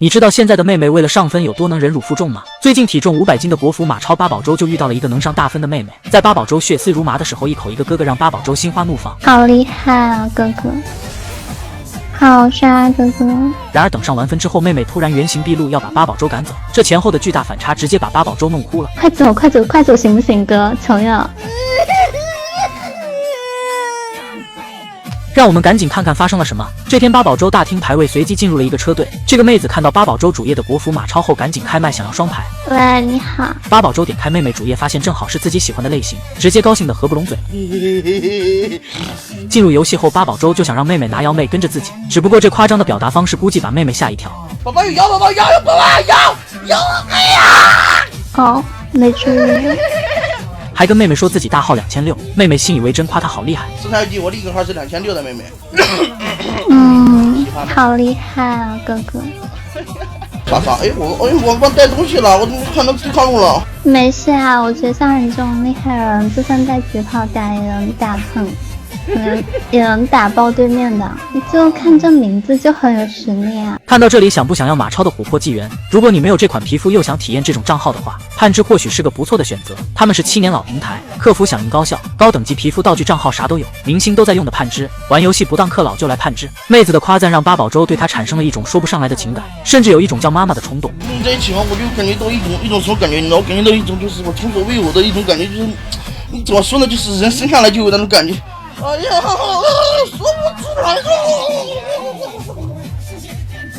你知道现在的妹妹为了上分有多能忍辱负重吗？最近体重500斤的国服马超八宝粥就遇到了一个能上大分的妹妹，在八宝粥血丝如麻的时候，一口一个哥哥让八宝粥心花怒放。好厉害啊，哥哥！好杀哥哥！然而等上完分之后，妹妹突然原形毕露，要把八宝粥赶走。这前后的巨大反差，直接把八宝粥弄哭了。快走，快走，快走，行不行，哥？求要！让我们赶紧看看发生了什么。这天八宝粥大厅排位随机进入了一个车队，这个妹子看到八宝粥主页的国服马超后，赶紧开麦想要双排。喂，你好。八宝粥点开妹妹主页，发现正好是自己喜欢的类型，直接高兴的合不拢嘴。进入游戏后，八宝粥就想让妹妹拿瑶妹跟着自己，只不过这夸张的表达方式估计把妹妹吓一跳。宝宝有摇，宝宝摇，宝宝摇，哎呀！哦，没注意。还跟妹妹说自己大号2600，妹妹信以为真，夸她好厉害。4台机我另一个号是2600的妹妹。好厉害啊，哥哥。啥？哎，我忘带东西了，我怎么看到对抗路了？没事啊，我觉得像你这种厉害人，就算带绝炮打也能打碰，也能打爆对面的。你就看这名字就很有实力啊。看到这里，想不想要马超的琥珀纪元？如果你没有这款皮肤又想体验这种账号的话，盼之或许是个不错的选择。他们是7年老平台，客服响应高效，高等级皮肤道具账号啥都有，明星都在用的盼之。玩游戏不当氪老就来盼之。妹子的夸赞让八宝粥对她产生了一种说不上来的情感，甚至有一种叫妈妈的冲动。你在一起嘛，我就感觉到一种什么感觉，你知道，感觉到一种就是我前所未有的一种感觉，就是你怎么说呢，就是人生下来就有那种感觉。哎呀，说不出来了。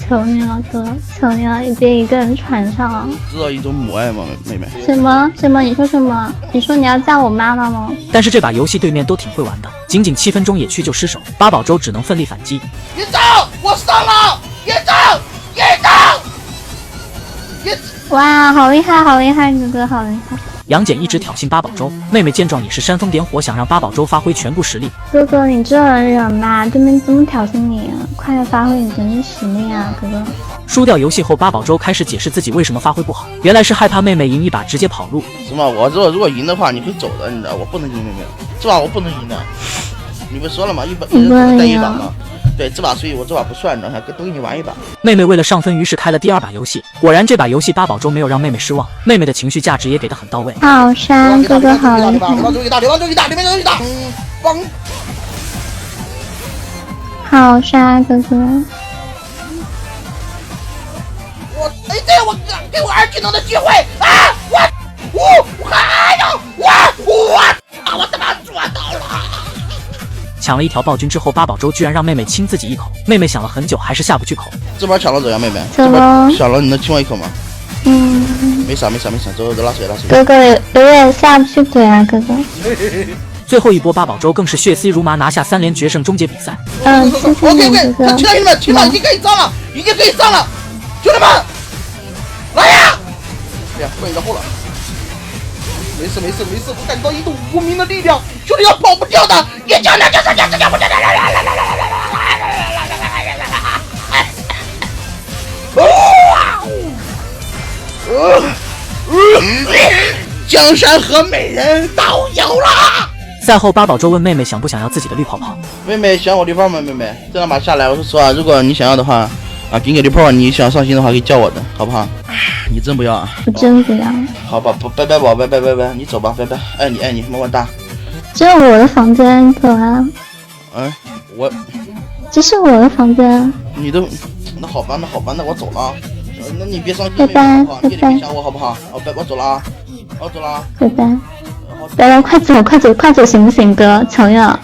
求你了，哥，求你了，你别一个人船上。知道一种母爱吗，妹妹？什么？你说什么？你说你要嫁我妈妈吗？但是这把游戏对面都挺会玩的，仅仅7分钟野区就失手，八宝粥只能奋力反击。野长，我上了！野长！哇，好厉害，好厉害，哥哥好厉害！杨戬一直挑衅八宝粥，妹妹见状也是煽风点火，想让八宝粥发挥全部实力。哥哥，你这人吧，对面怎么挑衅你啊？快点发挥你真实实力啊，哥哥！输掉游戏后，八宝粥开始解释自己为什么发挥不好，原来是害怕妹妹赢一把直接跑路。是吗？我如果赢的话，你会走的，你知道，我不能赢妹妹，是吧？我不能赢的。你不说了吗？一人带一把嘛。对，这把所以我这把不算，你知道，多给你玩一把。妹妹为了上分，于是开了第2把游戏。果然这把游戏八宝粥没有让妹妹失望，妹妹的情绪价值也给得很到位。好山哥哥好厉害！好杀哥哥！我给我2技能的机会啊！我他妈做到了！抢了一条暴君之后，八宝粥居然让妹妹亲自己一口，妹妹想了很久还是下不去口。这把抢了怎样，妹妹？这把抢了你能亲我一口吗？没啥，走，拉水。哥哥有点下不去嘴啊，哥哥。最后一波八宝粥更是血丝如麻，拿下3连决胜终结比赛。谢谢你哥哥。兄弟们，已经可以上了，兄弟们，来呀！哎呀，怪你的后了。没事，我感到一种无名的力量，兄弟要跑不掉的，1脚2脚3脚4脚5脚江山和美人都有了。赛后八宝粥问妹妹想不想要自己的绿泡泡。妹妹想我绿泡吗？妹妹，这两把下来，我说实话，如果你想要的话，给你绿泡，你想上心的话可以叫我的，好不好？你真不要啊？我真不要。好吧，拜拜宝贝，拜，你走吧，拜拜，爱你，么么哒。这是我的房间，走啊。这是我的房间。你都，那好吧，那我走了。那你别伤心，拜拜，你也别想我好不好？我走了啊，拜拜。拜拜，快走，行不行，哥？求要。